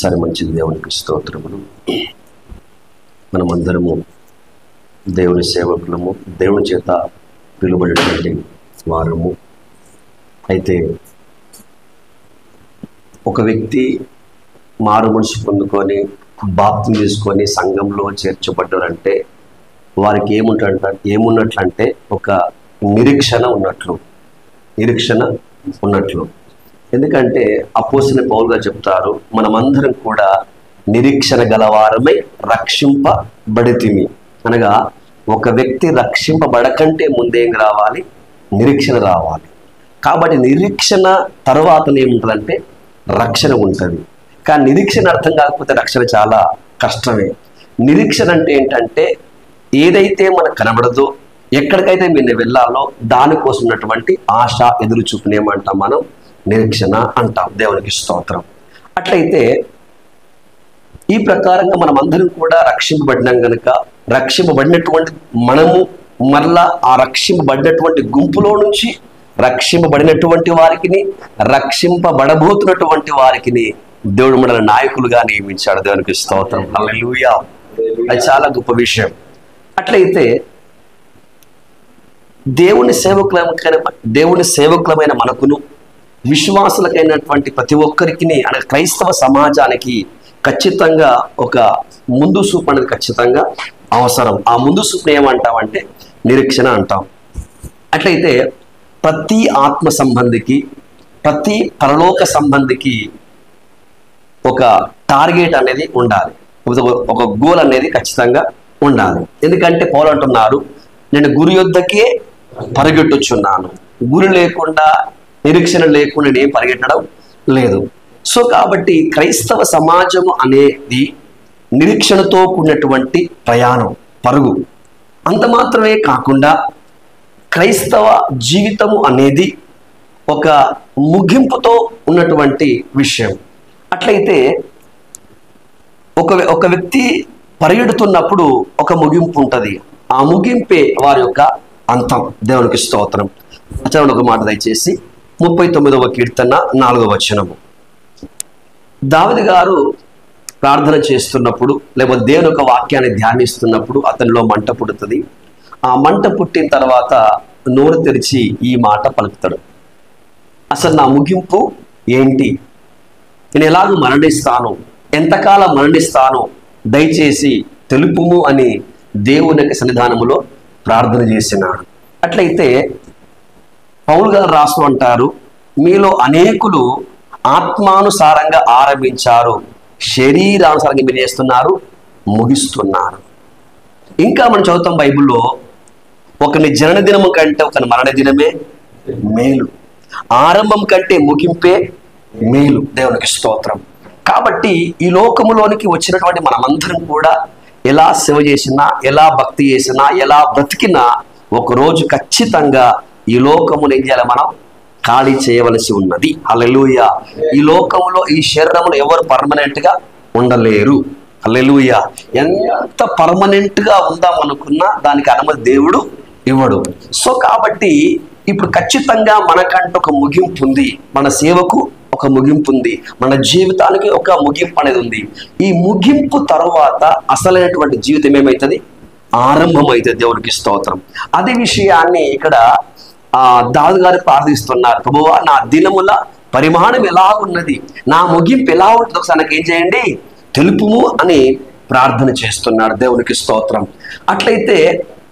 సరే, మంచిది. దేవునికి స్తోత్రములు. మనమందరము దేవుని సేవకులము, దేవుని చేత పిలువబడినటువంటి వారము. అయితే ఒక వ్యక్తి మారు మనసు పొందుకొని బాప్తిసం తీసుకొని సంఘంలో చేర్చబడ్డారంటే వారికి ఏమున్నట్లంటే ఒక నిరీక్షణ ఉన్నట్లు. ఎందుకంటే అపోస్తలుడైన పౌలు గారు చెప్తారు, మనమందరం కూడా నిరీక్షణ గలవారమై రక్షింపబడితిమి. అనగా ఒక వ్యక్తి రక్షింపబడకంటే ముందేం రావాలి? నిరీక్షణ రావాలి. కాబట్టి నిరీక్షణ తర్వాత ఏముంటుందంటే రక్షణ ఉంటుంది. కానీ నిరీక్షణ అర్థం కాకపోతే రక్షణ చాలా కష్టమే. నిరీక్షణ అంటే ఏంటంటే ఏదైతే మనకు కనబడదో, ఎక్కడికైతే మీరు వెళ్ళాలో దానికోసం ఉన్నటువంటి ఆశ, ఎదురు చూపునేమంటాం మనం? నిరీక్షణ అంటాం. దేవునికి స్తోత్రం. అట్లయితే ఈ ప్రకారంగా మనం అందరం కూడా రక్షింపబడినాం కనుక, రక్షింపబడినటువంటి మనము మరలా ఆ రక్షింపబడినటువంటి గుంపులో నుంచి రక్షింపబడినటువంటి వారికి, రక్షింపబడబోతున్నటువంటి వారికి దేవుడు మనల్ని నాయకులుగా నియమించాడు. దేవునికి స్తోత్రం. హల్లెలూయా. అది చాలా గొప్ప విషయం. అట్లయితే దేవుని సేవకులమైన మనకును, విశ్వాసులకైనటువంటి ప్రతి ఒక్కరికి, అనగా క్రైస్తవ సమాజానికి ఖచ్చితంగా ఒక ముందు చూపు అనేది ఖచ్చితంగా అవసరం. ఆ ముందు చూపుని ఏమంటామంటే నిరీక్షణ అంటాం. అట్లయితే ప్రతి ఆత్మ సంబంధికి, ప్రతి పరలోక సంబంధికి ఒక టార్గెట్ అనేది ఉండాలి, ఒక గోల్ అనేది ఖచ్చితంగా ఉండాలి. ఎందుకంటే పౌలు అంటున్నారు, నేను గురి యొద్దకే పరిగెట్టుచున్నాను. గురి లేకుండా, నిరీక్షణ లేకుండా నేను పరిగెట్టడం లేదు. సో కాబట్టి క్రైస్తవ సమాజము అనేది నిరీక్షణతో కూడినటువంటి ప్రయాణం, పరుగు. అంత మాత్రమే కాకుండా క్రైస్తవ జీవితము అనేది ఒక ముగింపుతో ఉన్నటువంటి విషయం. అట్లయితే ఒక వ్యక్తి పరిగెడుతున్నప్పుడు ఒక ముగింపు ఉంటుంది. ఆ ముగింపే వారి యొక్క అంతం. దేవునికి స్తోత్రం. చదవండి ఒక మాట దయచేసి. 39వ కీర్తన 4వ వచనము. దావీదు గారు ప్రార్థన చేస్తున్నప్పుడు, లేకపోతే దేవుని యొక్క వాక్యాన్ని ధ్యానిస్తున్నప్పుడు అతనిలో మంట పుడుతుంది. ఆ మంట పుట్టిన తర్వాత నోరు తెరిచి ఈ మాట పలుకుతాడు, అసలు నా ముగింపు ఏంటి? నేను ఎలాగూ మరణిస్తాను, ఎంతకాలం మరణిస్తాను, దయచేసి తెలుపుము అని దేవుని యొక్క సన్నిధానములో ప్రార్థన చేసినాడు. అట్లయితే పౌలు గారు రాస్తూ అంటారు, మీలో అనేకులు ఆత్మానుసారంగా ఆరంభించారు, శరీరానుసారంగా మీరు చేస్తున్నారు, ముగిస్తున్నారు. ఇంకా మనం చదువుతాం బైబిల్లో, ఒకని జనన దినము కంటే ఒకని మరణ దినమే మేలు, ఆరంభం కంటే ముగింపే మేలు. దేవునికి స్తోత్రం. కాబట్టి ఈ లోకములోనికి వచ్చినటువంటి మనమందరం కూడా ఎలా సేవ చేసినా, ఎలా భక్తి చేసినా, ఎలా బ్రతికినా ఒకరోజు ఖచ్చితంగా ఈ లోకమును ఏం చేయాలి? మనం ఖాళీ చేయవలసి ఉన్నది. హల్లెలూయా. ఈ లోకంలో, ఈ శరీరంలో ఎవరు పర్మనెంట్ గా ఉండలేరు. హల్లెలూయా. ఎంత పర్మనెంట్ గా ఉందాం అనుకున్నా దానికి అనుమతి దేవుడు ఇవ్వడు. సో కాబట్టి ఇప్పుడు ఖచ్చితంగా మనకంటూ ఒక ముగింపు ఉంది, మన సేవకు ఒక ముగింపు ఉంది, మన జీవితానికి ఒక ముగింపు అనేది ఉంది. ఈ ముగింపు తర్వాత అసలైనటువంటి జీవితం ఏమవుతుంది? ఆరంభమవుతుంది. దేవునికి స్తోత్రం. అదే విషయాన్ని ఇక్కడ దావీదు గారు ప్రార్థిస్తున్నారు, ప్రభువా నా దినముల పరిమాణం ఎలా ఉన్నది, నా ముగింపు ఎలా ఉంటుంది, ఒకసారి నాకు ఏం చేయండి, తెలుపుము అని ప్రార్థన చేస్తున్నాడు. దేవునికి స్తోత్రం. అట్లయితే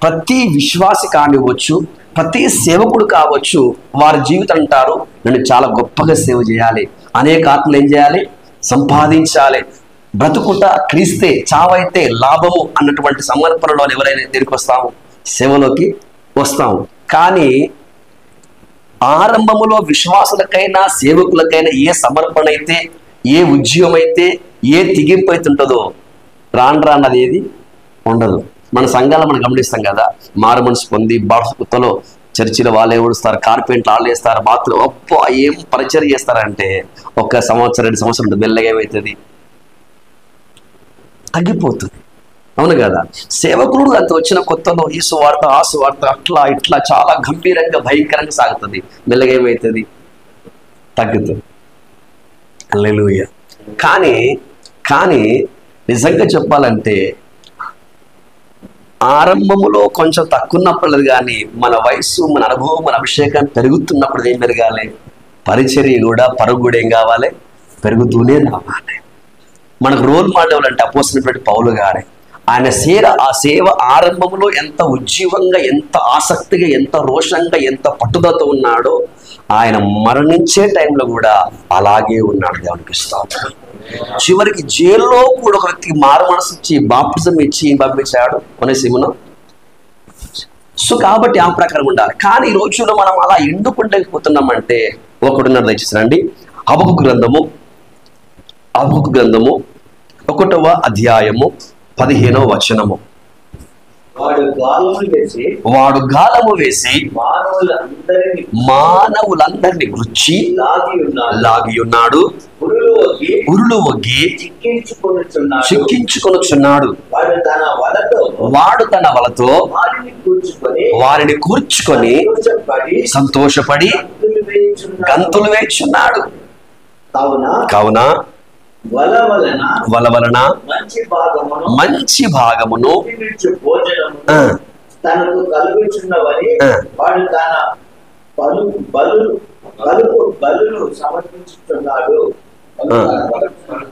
ప్రతి విశ్వాసి కానివ్వచ్చు, ప్రతి సేవకుడు కావచ్చు, వారి జీవితం అంటారు, నేను చాలా గొప్పగా సేవ చేయాలి, అనేక ఆత్మలు ఏం చేయాలి? సంపాదించాలి, బ్రతుకుట క్రీస్తే, చావైతే లాభము అన్నటువంటి సమర్పణలో ఎవరైనా తిరిగి వస్తాము, సేవలోకి వస్తాము. కానీ ఆరంభములో విశ్వాసులకైనా సేవకులకైనా ఏ సమర్పణ అయితే, ఏ ఉద్యమం అయితే, ఏ తిగింపు అయితే ఉంటుందో రాన్నది ఏది ఉండదు. మన సంఘాలు మనం గమనిస్తాం కదా, మారు మనసు పొంది బాప్తిస్మలో చర్చిలో వాళ్ళే ఊడుస్తారు, కార్పెంట్లు వాళ్ళు వేస్తారు, బాత్రూమ్ అప్పో ఏం పరిచయం చేస్తారంటే 1 సంవత్సరం 2 సంవత్సరం మెల్లగా ఏమవుతుంది? తగ్గిపోతుంది. అవును కదా? సేవకుడు అంత వచ్చిన కొత్తలో ఈ సువార్త, ఆ సువార్త, అట్లా ఇట్లా చాలా గంభీరంగా భయంకరంగా సాగుతుంది. మెల్లగా ఏమవుతుంది? తగ్గుతుంది. హల్లెలూయా. కానీ కానీ నిజంగా చెప్పాలంటే ఆరంభములో కొంచెం తక్కువ ఉన్నప్పుడు కానీ మన వయసు, మన అనుభవం, మన అభిషేకం పెరుగుతున్నప్పుడు ఏం పెరగాలి? పరిచర్య కూడా, పరుగు కూడా ఏం కావాలి? పెరుగుతూనే రావాలి. మనకు రోల్ మోడల్ అంటే అపోస్తలుడైన పౌలు గారే. ఆయన ఆ సేవ ఆరంభంలో ఎంత ఉజ్జీవంగా, ఎంత ఆసక్తిగా, ఎంత రోషంగా, ఎంత పట్టుదలతో ఉన్నాడో ఆయన మరణించే టైంలో కూడా అలాగే ఉన్నాడు. దేవునికి స్తోత్రం. చివరికి జైల్లో కూడా ఒక వ్యక్తికి మారు మనసు ఇచ్చి బాప్టిజం ఇచ్చి పంపించాడు ఒనేసిమును. సో కాబట్టి ఆ ప్రకారం ఉండాలి. కానీ ఈ రోజుల్లో మనం అలా ఎందుకు ఉండకపోతున్నామంటే ఒకడున్నర దయచేసినండి. హబక్కు గ్రంథము 1వ అధ్యాయము 15వ వచనము. వాడు గాలము వేసి మానవులందరినీ గుచ్చి లాగి ఉన్నాడు, ఉరులు వగ్గి చిక్కించుకొనుచున్నాడు. వాడు తన వలతో వారిని కూర్చుకొని సంతోషపడి గంతులు వేచున్నాడు. కావున వల వలన మంచి భాగమును తనకు కలుగుచున్నవని వాడు తన బలులు సమర్పించుచున్నాడు,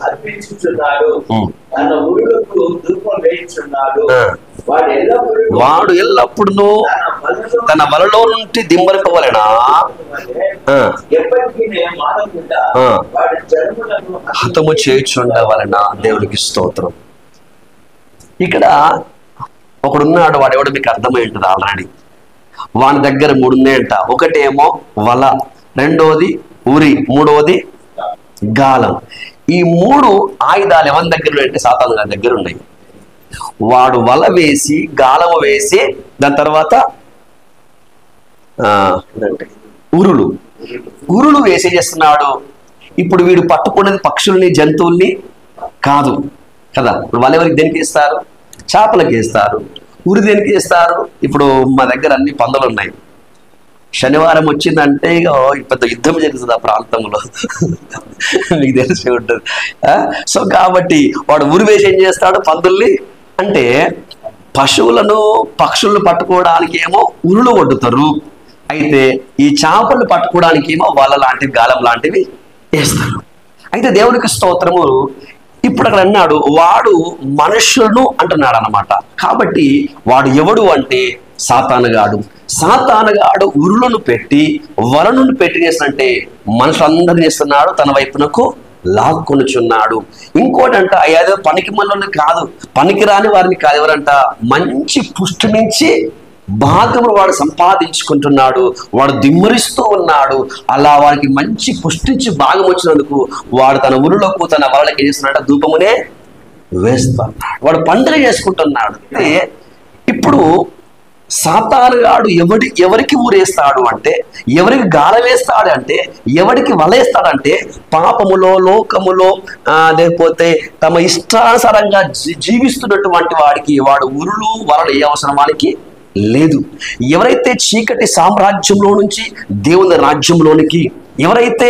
అర్పించుచున్నాడు, తన ఊరులకు ధూపం వేయుచున్నాడు. వాడు ఎల్లప్పుడూ తన వలలో నుండి దిమ్మరిపోవలెనా హతము చేయుచుండవలెనా. దేవుడికి స్తోత్రం. ఇక్కడ ఒకడున్నాడు, వాడెవడు మీకు అర్థమై ఉంటుంది ఆల్రెడీ. వాని దగ్గర 3 ఉన్నాయంట. ఒకటేమో వల, రెండోది ఉరి, మూడవది గాలం. ఈ 3 ఆయుధాలు ఎవరి దగ్గర అంటే సాతాను గారి దగ్గర ఉన్నాయి. వాడు వల వేసి, గాలము వేసి, దాని తర్వాత ఉరులు వేసి చేస్తున్నాడు. ఇప్పుడు వీడు పట్టుకున్నది పక్షుల్ని, జంతువుల్ని కాదు కదా. వల ఎవరికి దేనికి వేస్తారు? చేపలకి వేస్తారు. ఉరి దేనికి వేస్తారు? ఇప్పుడు మా దగ్గర అన్ని పందులు ఉన్నాయి. శనివారం వచ్చిందంటే పెద్ద యుద్ధం జరుగుతుంది ఆ ప్రాంతంలో, మీకు తెలిసి ఉంటుంది. సో కాబట్టి వాడు ఉరి వేసి ఏం చేస్తాడు? పందుల్ని. అంటే పశువులను, పక్షులను పట్టుకోవడానికి ఏమో ఉరులు వడ్డుతారు. అయితే ఈ చేపలు పట్టుకోవడానికి ఏమో వల లాంటివి, గాలం లాంటివి వేస్తారు. అయితే దేవుడికి స్తోత్రము. ఇప్పుడు అక్కడ అన్నాడు వాడు మనుషులను అంటున్నాడు అన్నమాట. కాబట్టి వాడు ఎవడు అంటే సాతానుగాడు ఉరులను పెట్టి, వలను పెట్టి చేసినంటే మనుషులందరినీ చేస్తున్నాడు, తన వైపునకు లాక్కొనుచున్నాడు. ఇంకోటంట ఏదో పనికి మనల్ని కాదు, పనికిరాని వారిని కాదు. ఎవరంట? మంచి పుష్టి నుంచి భాగములు వాడు సంపాదించుకుంటున్నాడు, వాడు దిమ్మరిస్తూ ఉన్నాడు. అలా వాడికి మంచి పుష్టించి భాగం వచ్చినందుకు వాడు తన ఊరిలోకి, తన వాళ్ళకి ఏం చేస్తున్నాడు? ధూపమునే వేస్తున్నాడు. వాడు పండుగ చేసుకుంటున్నాడు. ఇప్పుడు సాతానుగాడు ఎవరికి ఊరేస్తాడు అంటే, ఎవరికి గాల వేస్తాడు అంటే, ఎవరికి వలేస్తాడంటే, పాపములో, లోకములో, లేకపోతే తమ ఇష్టానుసారంగా జీవిస్తున్నటువంటి వాడికి వాడు ఉరులు, వలలు ఏ అవసరం వానికి లేదు. ఎవరైతే చీకటి సామ్రాజ్యంలో నుంచి దేవుని రాజ్యంలోనికి, ఎవరైతే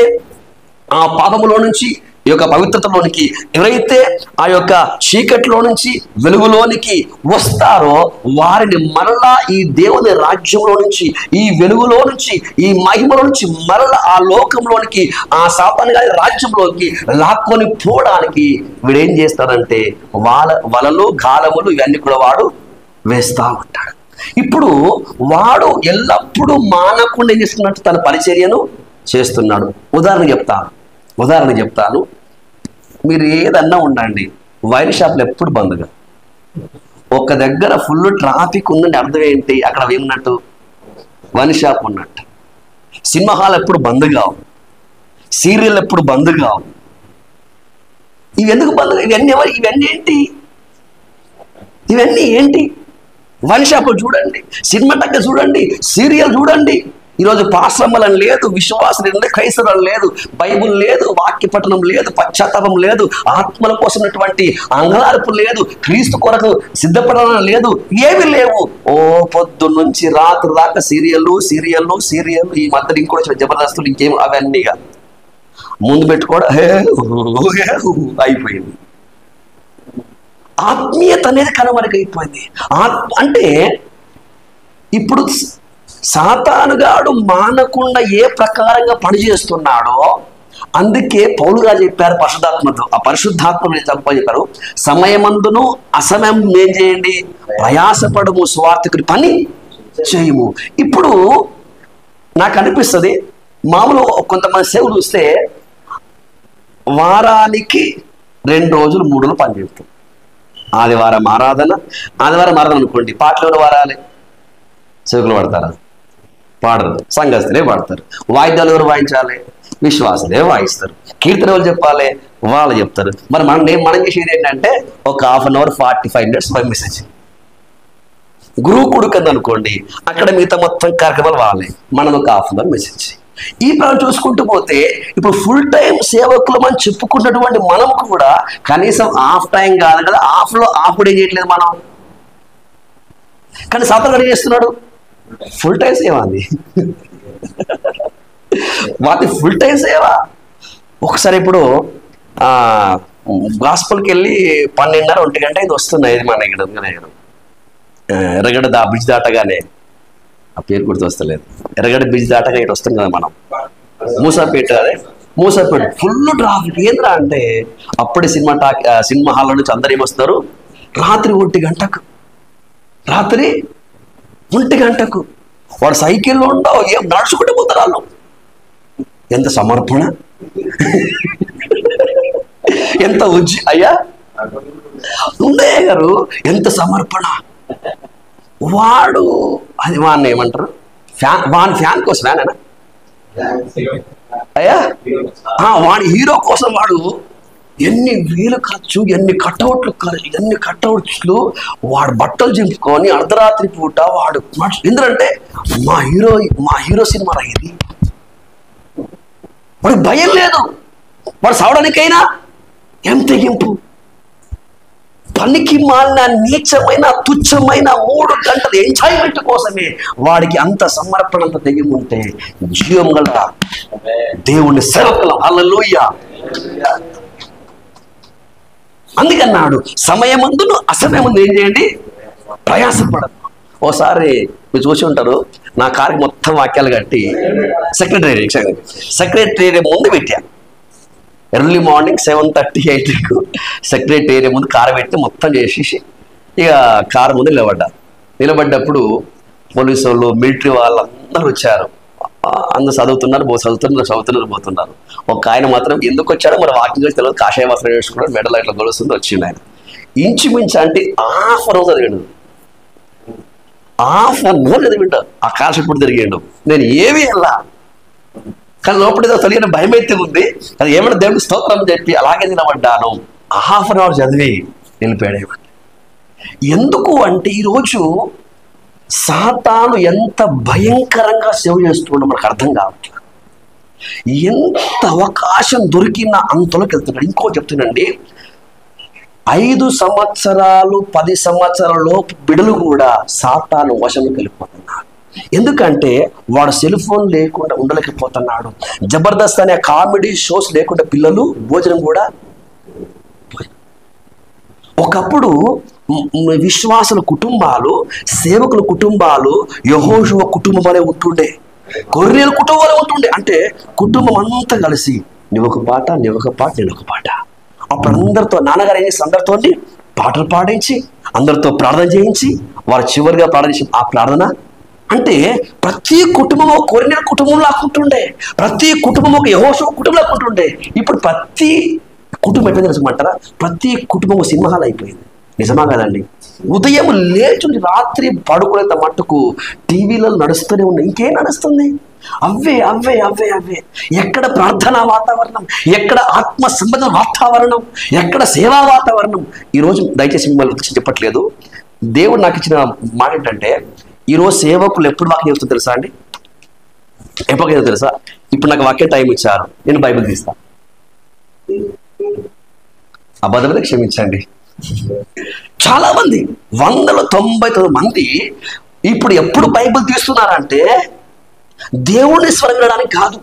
ఆ పాపములో నుంచి ఈ యొక్క పవిత్రతలోనికి, ఎవరైతే ఆ యొక్క చీకటిలో నుంచి వెలుగులోనికి వస్తారో వారిని మరలా ఈ దేవుని రాజ్యంలో నుంచి, ఈ వెలుగులో నుంచి, ఈ మహిమలో నుంచి మరలా ఆ లోకంలోనికి, ఆ సాతాను గారి రాజ్యంలోకి లాక్కొని పోవడానికి వీడేం చేస్తాడంటే వలలు, గాలములు ఇవన్నీ కూడా వాడు వేస్తా ఉంటాడు. ఇప్పుడు వాడు ఎల్లప్పుడూ మానకుండా ఏం చేస్తున్నట్టు తన పరిచర్యను చేస్తున్నాడు. ఉదాహరణ చెప్తాను. మీరు ఏదన్నా ఉండండి, వైన్ షాప్లు ఎప్పుడు బంద్గా. ఒక దగ్గర ఫుల్ ట్రాఫిక్ ఉందంటే అర్థం ఏంటి? అక్కడ ఏమున్నట్టు? వైన్ షాప్ ఉన్నట్టు. సినిమా హాల్ ఎప్పుడు బంద్ కావు, సీరియల్ ఎప్పుడు బంద్ కావు. ఇవి ఎందుకు బంద్? ఇవన్నీ ఏంటి? వైన్ షాప్ చూడండి, సినిమా టక్క చూడండి, సీరియల్ చూడండి. ఈరోజు పాశ్రమలం లేదు, విశ్వాసం లేదు, క్రైస్తవం లేదు, బైబుల్ లేదు, వాక్య పఠనం లేదు, పశ్చాత్తాపం లేదు, ఆత్మల కోసమైనటువంటి అంగలార్పు లేదు, క్రీస్తు కొరకు సిద్ధపడడం లేదు, ఏమి లేవు. పొద్దు నుంచి రాత్రి దాకా సీరియల్. ఈ మధ్యలో ఇంకోటి జబర్దస్తులు, ఇంకేం అవన్నీగా ముందు పెట్టుకోవడం అయిపోయింది. ఆత్మీయత అనేది కనుమరుగైపోయింది. అంటే ఇప్పుడు సాతానుగాడు మానకుండా ఏ ప్రకారంగా పనిచేస్తున్నాడో అందుకే పౌలు గారు చెప్పారు పరిశుద్ధాత్మతో, ఆ పరిశుద్ధాత్మ చెప్పారు, సమయమందును అసమయం ఏం చేయండి, ప్రయాసపడము, స్వార్థకుడి పని చేయము. ఇప్పుడు నాకు అనిపిస్తుంది, మామూలు కొంతమంది సేవలు చూస్తే వారానికి 2 రోజులు 3 రోజులు పని చేస్తాం. ఆదివారం ఆరాధన అనుకోండి, పాటలు ఎవరు వారాలి? సేవకులు పాడతారా? పాడరు. సంఘస్థులే పాడతారు. వాయిద్యాలు ఎవరు వాయించాలి? విశ్వాసులే వాయిస్తారు. కీర్తన ఎవరు చెప్పాలి? వాళ్ళు చెప్తారు. మరి మనం చేసేది ఏంటంటే ఒక 1/2 అవర్ 45 minutes మెసేజ్. గురువు కొడుకు అనుకోండి, అక్కడ మిగతా మొత్తం కార్యక్రమాలు వాళ్ళే, మనం ఒక 1/2 అవర్ మెసేజ్. ఈ ప్రాంతం చూసుకుంటూ పోతే ఇప్పుడు ఫుల్ టైం సేవకులు మనం చెప్పుకున్నటువంటి మనం కూడా కనీసం హాఫ్ టైం కాదు కదా, హాఫ్ కూడా ఏం చేయట్లేదు మనం. కానీ సాతాను ఏం చేస్తున్నాడు? ఫుల్ టైం సేవ అది, వాటి ఫుల్ టైం సేవ. ఒకసారి ఇప్పుడు గాస్పల్కి వెళ్ళి 12:30 1 గంట ఇది వస్తున్నాయి. ఇది మన ఇక్కడ ఎర్రగడ్డ బ్రిడ్జ్ దాటగానే, ఆ పేరు గుర్తొస్తలేదు, ఎర్రగడ్డ బ్రిడ్జ్ దాటగా ఇటు వస్తుంది కదా మనం, మూసాపేట. అదే మూసాపేట ఫుల్ ట్రాఫిక్. ఏంద్రా అంటే అప్పుడే సినిమా హాల్లో నుంచి అందరు ఏమొస్తారు, రాత్రి 1 గంటకు, వాడు సైకిల్లో ఉండవు, ఏం నడుచుకుంటూ పోతారు వాళ్ళు. ఎంత సమర్పణ, ఎంత అయ్యా ఉండే గారు, ఎంత సమర్పణ. వాడు అది వాడిని ఏమంటారు, ఫ్యాన్ కోసం, ఫ్యాన్ అయ్యా, వాడి హీరో కోసం వాడు ఎన్ని వేలు ఖర్చు, ఎన్ని కట్అవుట్స్లు వాడు బట్టలు చింపుకొని అర్ధరాత్రి పూట వాడు. ఎందుకంటే మా హీరో సినిమా ఇది, వాడికి భయం లేదు, వాడు సావడానికైనా ఏం తెగింపు. పనికి మాలిన నీచమైన తుచ్చమైన 3 గంటల ఎంజాయ్మెంట్ కోసమే వాడికి అంత సమర్పణ, అంత తెగింపు ఉంటే జీవం గల దేవుని సేవకులం. హల్లెలూయా. అందుకన్నాడు సమయమందును అసమయమందు ఏం చేయండి, ప్రయాసపడదు. ఓసారి మీరు చూసి ఉంటారు, నా కారుకి మొత్తం వాక్యాలు కట్టి సెక్రటరీ ముందు పెట్టా. ఎర్లీ మార్నింగ్ 7:30-8కు సెక్రటరీ ముందు కారు పెట్టి మొత్తం చేసేసి ఇక కారు ముందు నిలబడ్డప్పుడు పోలీసు వాళ్ళు, మిలిటరీ వాళ్ళందరూ వచ్చారు. అందరూ చదువుతున్నారు పోతున్నారు. ఒక ఆయన మాత్రం ఎందుకు వచ్చాడో మరి వాకింగ్ చేసి తెలియదు, కాషాయ వస్త్రం వేసుకున్నాడు, మెడలో ఇట్లా గొలుస్తుంది, వచ్చిండు ఆయన. ఇంచుమించు అంటే హాఫ్ రోజు చదివాడు, ఆ కాల్షెప్పుడు తిరిగాడు. నేను ఏమీ వెళ్ళా, కానీ లోపల తెలియని భయం అయితే ఉంది. అది ఏమైనా దేవుడికి స్తోత్రం చెప్పి అలాగే నిలబడ్డాను. 1/2 అవర్ చదివి నిలిపాడు. ఎందుకు అంటే ఈరోజు సాతాను ఎంత భయంకరంగా సేవ చేస్తుండో మనకు అర్థం కావట్లేదు. ఎంత అవకాశం దొరికినా అంతలోకి వెళ్తున్నాడు. ఇంకో చెప్తున్నాండి, 5 సంవత్సరాలు 10 సంవత్సరాల లోపు బిడలు కూడా సాతాను వశంలోకి వెళ్ళిపోతున్నారు. ఎందుకంటే వాడు సెల్ ఫోన్ లేకుండా ఉండలేకపోతున్నాడు. జబర్దస్త్ అనే కామెడీ షోస్ లేకుండా పిల్లలు భోజనం కూడా. ఒకప్పుడు విశ్వాసుల కుటుంబాలు, సేవకుల కుటుంబాలు యెహోషువ కుటుంబం అనే ఉంటుండే, కొర్నేలు కుటుంబాలు ఉంటుండే. అంటే కుటుంబం అంతా కలిసి నువ్వొక పాట, నేనొక పాట. అప్పుడు అందరితో నాన్నగారు ఏం చేసి అందరితో పాటలు పాడించి అందరితో ప్రార్థన చేయించి వారు చివరిగా ప్రార్థన చేసి ఆ ప్రార్థన అంటే ప్రతి కుటుంబం ఒక కొర్నేలు కుటుంబం లాక్కుంటుండే, ప్రతి కుటుంబం ఒక యెహోషువ కుటుంబం లాక్కుంటుండే. ఇప్పుడు ప్రతి కుటుంబం ఎట్లా తెలుసుమంటారా, ప్రతి కుటుంబం సింహాలు అయిపోయింది. నిజమా కదండి? ఉదయం లేచుండి రాత్రి పడుకునేంత మట్టుకు టీవీలో నడుస్తూనే ఉన్నాయి. ఇంకేం నడుస్తుంది? అవే. ఎక్కడ ప్రార్థనా వాతావరణం, ఎక్కడ ఆత్మ సంబంధ వాతావరణం, ఎక్కడ సేవా వాతావరణం? ఈరోజు దయచేసి మిమ్మల్ని చెప్పట్లేదు, దేవుడు నాకు ఇచ్చిన మాట ఏంటంటే, ఈరోజు సేవకులు ఎప్పుడు వాక్యం చెప్తుందో తెలుసా అండి? ఎప్పుడు తెలుసా? ఇప్పుడు నాకు వాక్య టైం ఇచ్చారు, నేను బైబిల్ తీస్తా. అబద్ధమే క్షమించండి. చాలా మంది 199 మంది ఇప్పుడు ఎప్పుడు బైబిల్ తీస్తున్నారంటే దేవుని స్వరం వినడానికి కాదు,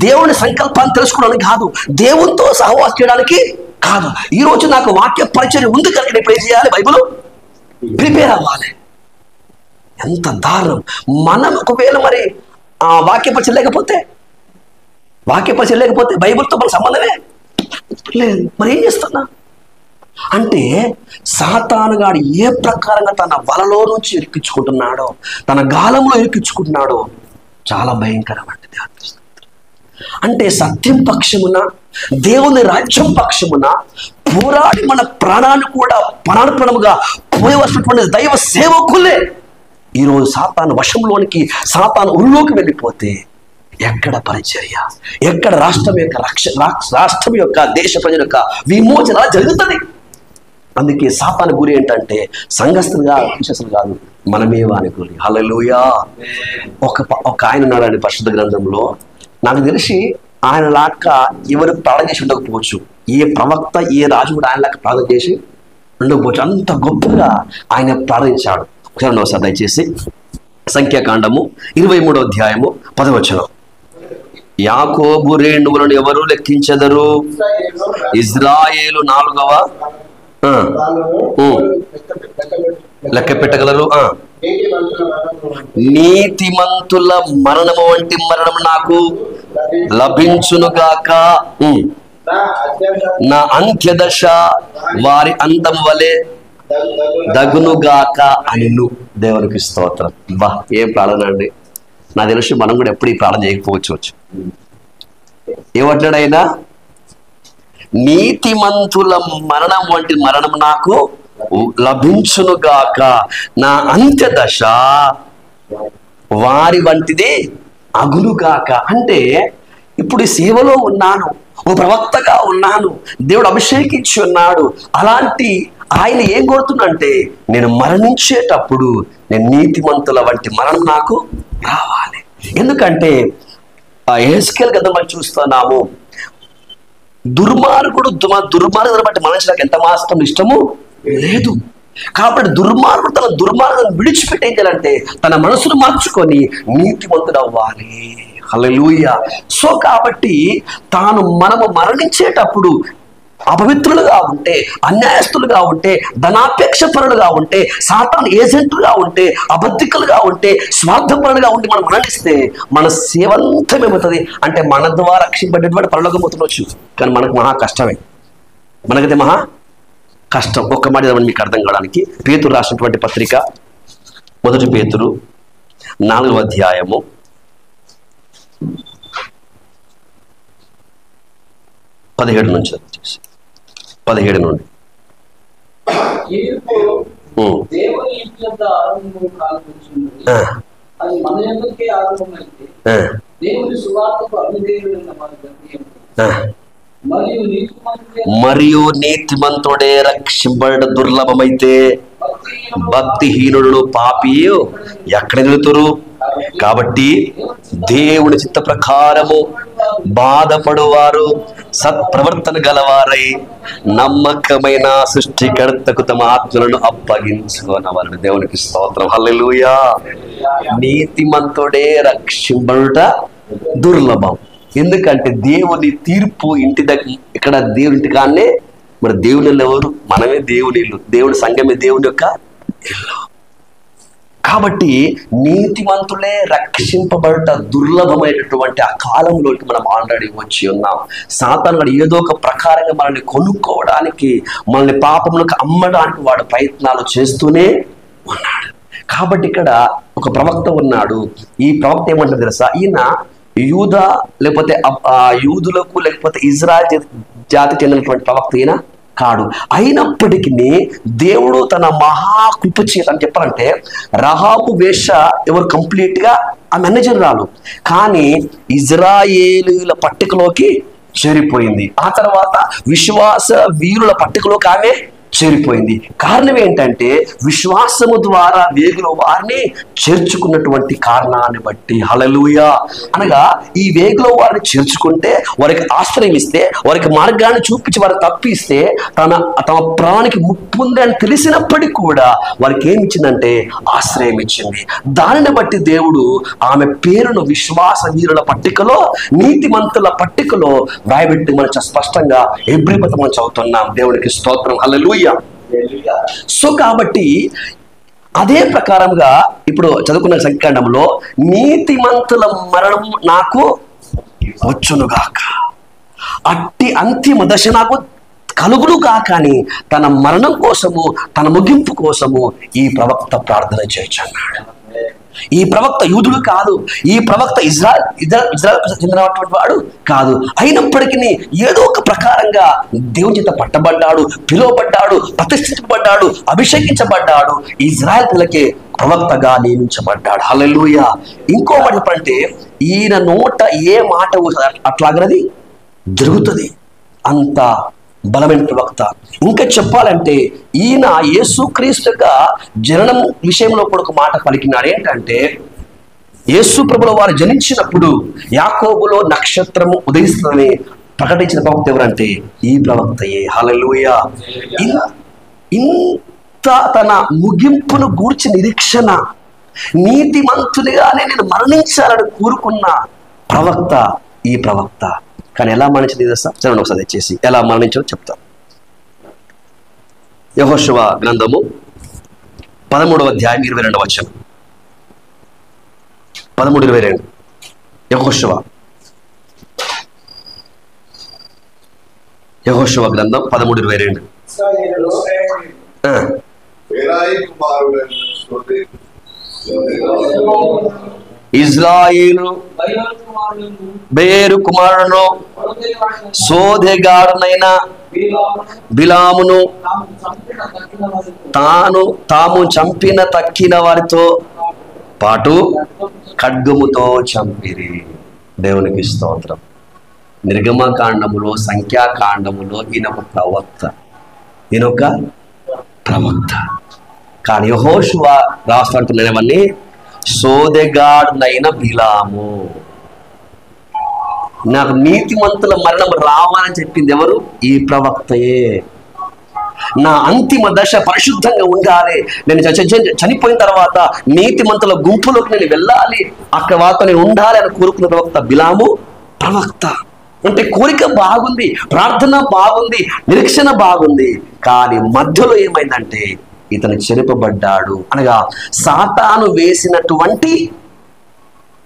దేవుని సంకల్పాన్ని తెలుసుకోవడానికి కాదు, దేవునితో సహవాసం చేయడానికి కాదు. ఈరోజు నాకు వాక్య పరిచయం ఉంది కనుక నేను ఏం చేయాలి? బైబిల్ ప్రిపేర్ అవ్వాలి. ఎంత దారుణం! మనం ఒకవేళ మరి ఆ వాక్య పరిచయం లేకపోతే బైబిల్తో మన సంబంధమే లేదు. మరి ఏం చేస్తున్నా అంటే సాతానుగాడు ఏ ప్రకారంగా తన వలలో నుంచి ఇరికించుకుంటున్నాడో, తన గాలంలో ఇరికించుకుంటున్నాడో చాలా భయంకరమైనది. అంటే సత్యం పక్షమున, దేవుని రాజ్యం పక్షమున పోరాడి మన ప్రాణాన్ని కూడా ప్రాణప్రణముగా పోయవలసినటువంటి దైవ సేవకులే ఈరోజు సాతాను వశంలోనికి, సాతాను ఉరిలోకి వెళ్ళిపోతే ఎక్కడ పరిచర్య, ఎక్కడ రాష్ట్రం యొక్క రాష్ట్రం యొక్క దేశ ప్రజల యొక్క విమోచన జరుగుతుంది. అందుకే సాతాను గురి ఏంటంటే సంఘస్థులుగా విశ్వాసులు కాదు, మనమే వాని గురి. హల్లెలూయా. ఒక ఆయన ఉన్నాడండి పరిశుద్ధ గ్రంథంలో, నాకు తెలిసి ఆయన లాగా ఎవరు ప్రార్థన చేసి ఉండకపోవచ్చు, ఏ ప్రవక్త ఏ రాజు కూడా ఆయన లాగా ప్రార్థన చేసి ఉండకపోవచ్చు. అంత గొప్పగా ఆయన ప్రార్థించాడు. ఒకసారి దయచేసి సంఖ్యాకాండము 23వ అధ్యాయము 10వ వచనం. యాకోబు రేణువులను ఎవరు లెక్కించెదరు? ఇజ్రాయేలు 4వ లెక్క పెట్టగలరు. నీతిమంతుల మరణము వంటి మరణం నాకు లభించునుగాక, నా అంత్యదశ వారి అంతం వలె దగునుగాక అనిను. దేవునికి స్తోత్రం. బా, ఏం ప్రార్థన అండి! నాకు తెలిసి మనం కూడా ఎప్పుడు ఈ ప్రార్థన చేయకపోవచ్చు. ఏమంటాడైనా? నీతిమంతుల మరణం వంటి మరణం నాకు లభించునుగాక, నా అంత్యదశ వారి వంటిది అగునుగాక. అంటే ఇప్పుడు ఈ సేవలో ఉన్నాను, ఓ ప్రవక్తగా ఉన్నాను, దేవుడు అభిషేకించి ఉన్నాడు. అలాంటి ఆయన ఏం కోరుతున్నంటే నేను మరణించేటప్పుడు నేను నీతిమంతుల వంటి మరణం నాకు రావాలి. ఎందుకంటే యెహెజ్కేలు గ్రంథం మనం చూస్తున్నాము, దుర్మార్గుడు బట్టి మనిషికి ఎంత మాత్రం ఇష్టము లేదు. కాబట్టి దుర్మార్గుడు తన దుర్మార్గులను విడిచిపెట్టి ఏం చేయాలంటే తన మనసును మార్చుకొని నీతిమంతుడు అవ్వాలి. హల్లెలూయా. సో కాబట్టి మనము మరణించేటప్పుడు అపవిత్రులుగా ఉంటే, అన్యాయస్తులుగా ఉంటే, ధనాపేక్ష పరులుగా ఉంటే, సాతాను ఏజెంట్లుగా ఉంటే, అబద్ధికులుగా ఉంటే, స్వార్థపరులుగా ఉంటే మనం మరణిస్తే మన సేవంతం ఏమవుతుంది అంటే మన ద్వారా రక్షింపబడేటువంటి పరలోకం పోతుండొచ్చు. కానీ మనకు మహా కష్టమే, మనకైతే మహా కష్టం. ఒక్క మాట మీకు అర్థం కావడానికి పేతురు రాసినటువంటి పత్రిక 1 పేతురు 4వ అధ్యాయము 17 నుంచి 17 నుండి. మరియు నీతిమంతుడే రక్షింపబడ దుర్లభమైతే భక్తిహీనుడు పాపియు ఎక్కడ నిలుతురు? కాబట్టి దేవుని చిత్త ప్రకారము బాధపడువారు సత్ప్రవర్తన గలవారై నమ్మకమైన సృష్టికర్తకు తమ ఆత్మలను అప్పగించుకున్నవారు. దేవునికి స్తోత్రం. హల్లెలూయా. నీతిమంతుడే రక్షింపబడుట దుర్లభం. ఎందుకంటే దేవుని తీర్పు ఇంటి దగ్గర, ఇక్కడ దేవుని ఇంటి కాన్నే. మరి దేవుని ఇల్లు ఎవరు? మనమే దేవుని ఇల్లు, దేవుని సంఘమే దేవుని యొక్క ఇల్లు. కాబట్టి నీతిమంతులే రక్షింపబడట దుర్లభమైనటువంటి ఆ కాలంలోకి మనం ఆల్రెడీ వచ్చి ఉన్నాం. సాతాను ఏదో ఒక ప్రకారంగా మనల్ని కొనుక్కోవడానికి, మనల్ని పాపములకు అమ్మడానికి వాడు ప్రయత్నాలు చేస్తూనే ఉన్నాడు. కాబట్టి ఇక్కడ ఒక ప్రవక్త ఉన్నాడు. ఈ ప్రవక్త ఏమంటారు తెలుసా? ఈయన యూదా లేకపోతే యూదులకు లేకపోతే ఇజ్రాయెల్ జాతికి చెందినటువంటి ప్రవక్త ఈయన కాడు. అయినప్పటికీ దేవుడు తన మహాకృప చేత అని చెప్పాలంటే రహాబు వేష ఎవరు కంప్లీట్గా ఆ మేనేజర్ రాలు, కానీ ఇజ్రాయేలీల పట్టికలోకి చేరిపోయింది. ఆ తర్వాత విశ్వాస వీరుల పట్టికలోకి ఆమె చేరిపోయింది. కారణం ఏంటంటే విశ్వాసము ద్వారా వేగుల వారిని చేర్చుకున్నటువంటి కారణాన్ని బట్టి. హల్లెలూయా. అనగా ఈ వేగుల వారిని చేర్చుకుంటే, వారికి ఆశ్రయం ఇస్తే, వారికి మార్గాన్ని చూపించి వారికి తప్పిస్తే తమ ప్రాణానికి ముప్పు ఉంది అని తెలిసినప్పటికీ కూడా వారికి ఏమి ఇచ్చిందంటే ఆశ్రయం ఇచ్చింది. దానిని బట్టి దేవుడు ఆమె పేరును విశ్వాస వీరుల పట్టికలో, నీతిమంతుల పట్టికలో రాయబెట్టి మనం స్పష్టంగా హెబ్రీ పత్రిక మనం చదువుతున్నాం. దేవునికి స్తోత్రం. హల్లెలూయా. సో కాబట్టి అదే ప్రకారంగా ఇప్పుడు చదువుకున్న సంఖ్యాకాండంలో నీతిమంతుల మరణం నాకు వచ్చునుగాక, అట్టి అంతిమ దశ నాకు కలుగునుగా. కానీ తన మరణం కోసము, తన ముగింపు కోసము ఈ ప్రవక్త ప్రార్థన చేయొచ్చన్నాడు. ఈ ప్రవక్త యూదుడు కాదు, ఈ ప్రవక్త ఇజ్రాయెల్ చెందినటువంటి వాడు కాదు. అయినప్పటికీ ఏదో ఒక ప్రకారంగా దేవుని చేత పట్టబడ్డాడు, పిలువబడ్డాడు, ప్రతిష్ఠించబడ్డాడు, అభిషేకించబడ్డాడు. ఇజ్రాయెల్ పిల్లకి ప్రవక్తగా నియమించబడ్డాడు. హల్లెలూయా. ఇంకో మాట చెప్పంటే ఈయన నోట ఏ మాట అట్లాగనది జరుగుతుంది. అంత బలమైన ప్రవక్త. ఇంకా చెప్పాలంటే ఈయన యేసుక్రీస్తు యొక్క జననం విషయంలో కూడా ఒక మాట పలికినాడు. ఏంటంటే యేసు ప్రభుల వారు జనించినప్పుడు యాకోబులో నక్షత్రము ఉదయిస్తుందని ప్రకటించిన ప్రవక్త ఎవరంటే ఈ ప్రవక్తయే. హల్లెలూయా. ఇంత తన ముగింపును గూర్చి నిరీక్షణ, నీతిమంతునిగానే నేను మరణించాలని కోరుకున్న ప్రవక్త ఈ ప్రవక్త. కానీ ఎలా మరణించింది చదవండి ఒకసారి తెచ్చేసి. ఎలా మరణించో చెప్తాం. యెహోషువ గ్రంథము 13వ అధ్యాయం 22వ వచనం. 13:22 యెహోషువ గ్రంథం 13:22. ఇజ్రాయేలు బేరు కుమారుడును సోదెగాడునైన బిలామును తాము చంపిన తక్కిన వారితో పాటు ఖడ్గముతో చంపిరి. దేవునికి స్తోత్రం. నిర్గమకాండములో, సంఖ్యాకాండములో ఈయనొక ప్రవక్త. కానీ యెహోషువ రాస్తున్నవన్నీ సోదెగాడునైన బిలాము. నాకు నీతిమంతుల మరణం రావాలని చెప్పింది ఎవరు? ఈ ప్రవక్తయే. నా అంతిమ దశ పరిశుద్ధంగా ఉండాలి, నేను చనిపోయిన తర్వాత నీతిమంతుల గుంపులోకి నేను వెళ్ళాలి, అక్కడ వారితో నేను ఉండాలి అని కోరుకున్న ప్రవక్త బిలాము ప్రవక్త. అంటే కోరిక బాగుంది, ప్రార్థన బాగుంది, నిరీక్షణ బాగుంది. కానీ మధ్యలో ఏమైందంటే ఇతను చెరపబడ్డాడు. అనగా సాతాను వేసినటువంటి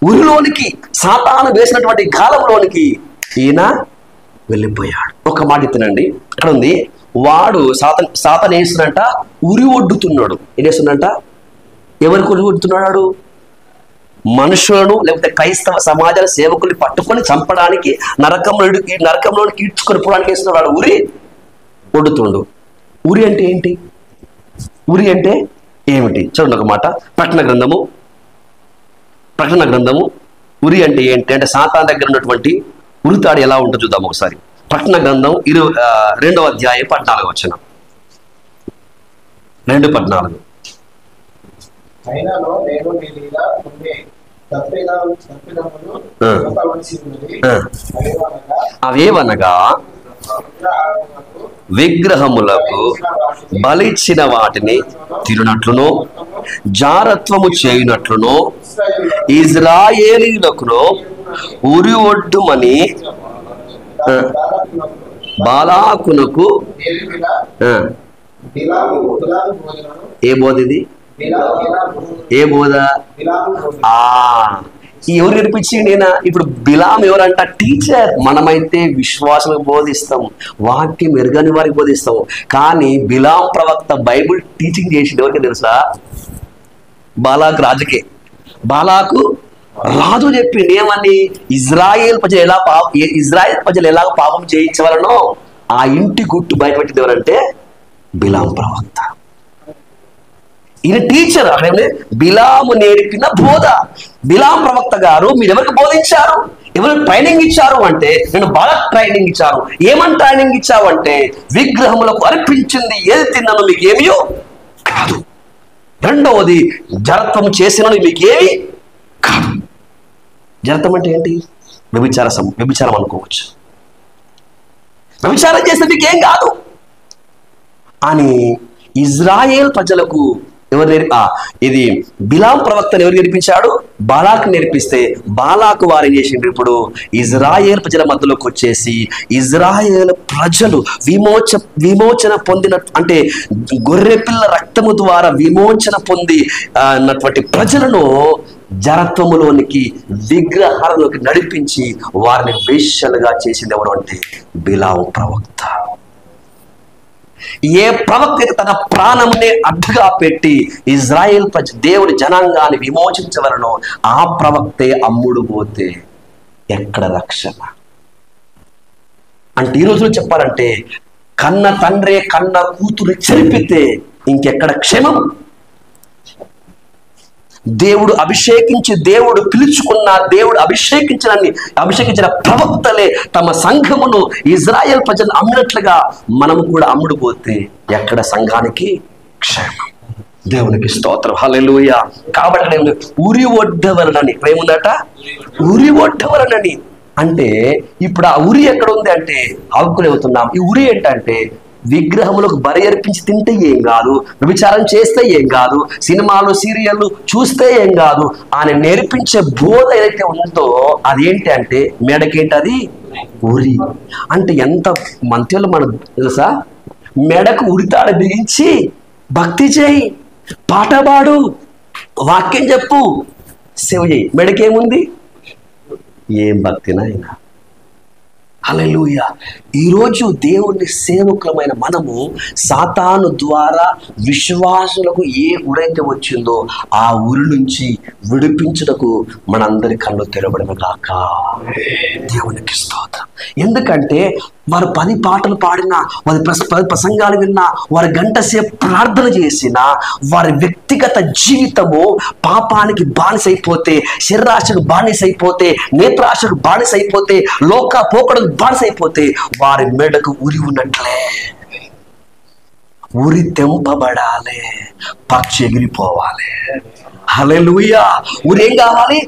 ఉరిలోనికి, సాతాను వేసినటువంటి కాలంలోనికి ఈయన వెళ్ళిపోయాడు. ఒక మాట ఇతనండి, ఇక్కడ ఉంది. వాడు సాతాను వేస్తున్నట్ట ఉరి ఒడ్డుతున్నాడు. ఏం చేస్తున్నట్ట? ఎవరికి ఉరి ఒడ్డుతున్నాడు? మనుషులను లేకపోతే క్రైస్తవ సమాజాల సేవకుల్ని పట్టుకొని చంపడానికి, నరకంలోనికి ఈడ్చుకొని పోవడానికి వేస్తున్నాడు. ఉరి ఒడ్డుతుండు. ఉరి అంటే ఏంటి? ఉరి అంటే ఏమిటి? చూడండి ఒక మాట. ప్రకటన గ్రంథము ఉరి అంటే ఏంటి అంటే సాతాను దగ్గర ఉన్నటువంటి ఉరితాడు ఎలా ఉంటుందో చూద్దాం ఒకసారి. ప్రకటన గ్రంథం 2వ అధ్యాయం 14వ వచనం. 2:14. అవేవనగా విగ్రహములకు బలిచ్చిన వాటిని తిరునట్లును, జారత్వము చేయునట్లును, ఇజ్రాయేలీయులకును ఉరి ఒడ్డుమని బాలాకునకు. ఏ బోధ ఇది? ఏ బోధ? ఎవరు నేర్పించింది? ఇప్పుడు బిలాం ఎవరంట? టీచర్. మనమైతే విశ్వాసం బోధిస్తాము, వాక్యం ఎరగని వారికి బోధిస్తాము. కానీ బిలాం ప్రవక్త బైబుల్ టీచింగ్ చేసింది ఎవరికి తెలుసా? బాలాకు రాజుకే. బాలాకు రాజు చెప్పింది ఏమని? ఇజ్రాయేల్ ప్రజలు ఎలా పాపం చేయించవలనో ఆ ఇంటి గుట్టు బయటపెట్టింది ఎవరంటే బిలాం ప్రవక్త. ఈయన టీచర్. అక్కడ బిలాము నేర్పిన బోధ. బిలాం ప్రవక్త గారు మీరు ఎవరికి బోధించారు? ఎవరు ట్రైనింగ్ ఇచ్చారు అంటే, నేను బాగా ట్రైనింగ్ ఇచ్చాను. ఏమని ట్రైనింగ్ ఇచ్చావు అంటే, విగ్రహములకు అర్పించింది ఏది తిన్నాను మీకు ఏమియో కాదు. రెండవది, జరత్వం చేసినను మీకేమి కాదు. జరత్వం అంటే ఏంటి? వ్యభిచారం అనుకోవచ్చు. వ్యభిచారం చేస్తే మీకేం కాదు అని ఇజ్రాయేల్ ప్రజలకు ఇది బిలాం ప్రవక్తను ఎవరు నేర్పించాడు? బాలాకు నేర్పిస్తే బాలాకు వారు ఏం చేసిండ్రు? ఇప్పుడు ఇజ్రాయేల్ ప్రజల మధ్యలోకి వచ్చేసి ఇజ్రాయేల్ ప్రజలు విమోచన పొందిన, అంటే గొర్రెపిల్ల రక్తము ద్వారా విమోచన పొంది అన్నటువంటి ప్రజలను జరత్వములోనికి, విగ్రహాలలోకి నడిపించి వారిని వేశ్యలుగా చేసింది ఎవరు అంటే బిలాం ప్రవక్త. ఏ ప్రవక్త తన ప్రాణమునే అడ్డుగా పెట్టి ఇజ్రాయేల్ దేవుని జనాంగాన్ని విమోచించవలనో ఆ ప్రవక్తే అమ్ముడు పోతే ఎక్కడ రక్షణ? అంటే ఈ రోజులో చెప్పాలంటే, కన్న తండ్రే కన్న కూతురు చెరిపితే ఇంకెక్కడ క్షేమం? దేవుడు అభిషేకించి, దేవుడు పిలుచుకున్న, దేవుడు అభిషేకించిన ప్రవక్తలే తమ సంఘమును ఇజ్రాయేల్ ప్రజలు అమ్మినట్లుగా మనము కూడా అమ్ముడుపోతే ఎక్కడ సంఘానికి క్షేమం? దేవునికి స్తోత్రం, హల్లెలూయా. కాబట్టి ఉరి ఒడ్డవలనని ఏముందట? ఉరి ఒడ్డవలనని అంటే ఇప్పుడు ఆ ఉరి ఎక్కడ ఉంది అంటే ఆగుకునేవుతున్నాం. ఈ ఉరి ఏంటంటే, విగ్రహములకు బలి అర్పించి తింటే ఏం కాదు, వ్యభిచారం చేస్తే ఏం కాదు, సినిమాలు సీరియళ్ళు చూస్తే ఏం కాదు అని నేర్పించే బోధ ఏదైతే ఉందో అదేంటి అంటే మెడకేంటి? అది ఉరి. అంటే ఎంత మంత్రులు మనకు తెలుసా? మెడకు ఉరితాడ బిగించి భక్తి చేయి, పాట పాడు, వాక్యం చెప్పు, సేవ చేయి. మెడకేముంది? ఏం భక్తినా అయినా. హల్లెలూయా. ఈరోజు దేవుని సేవకులమైన మనము సాతాను ద్వారా విశ్వాసులకు ఏ ఉరైతే వచ్చిందో ఆ ఉరి నుంచి విడిపించుటకు మనందరి కళ్ళు తెరవడమే కాక. దేవునికి స్తోత్రం. ఎందుకంటే వారు 10 పాటలు పాడినా, వారి 10 ప్రసంగాలు విన్నా, వారి గంట సేపు ప్రార్థన చేసినా, వారి వ్యక్తిగత జీవితము పాపానికి బానిసైపోతే, శరీరాశకు బానిసైపోతే, నేత్రాశకు బానిసైపోతే, లోక పోకడకు బానిసైపోతే వారి మెడకు ఉరి ఉన్నట్లే. ఉరి తెంపబడాలి, పక్షి ఎగిరిపోవాలి. హల్లెలూయా. ఉరి ఏం కావాలి?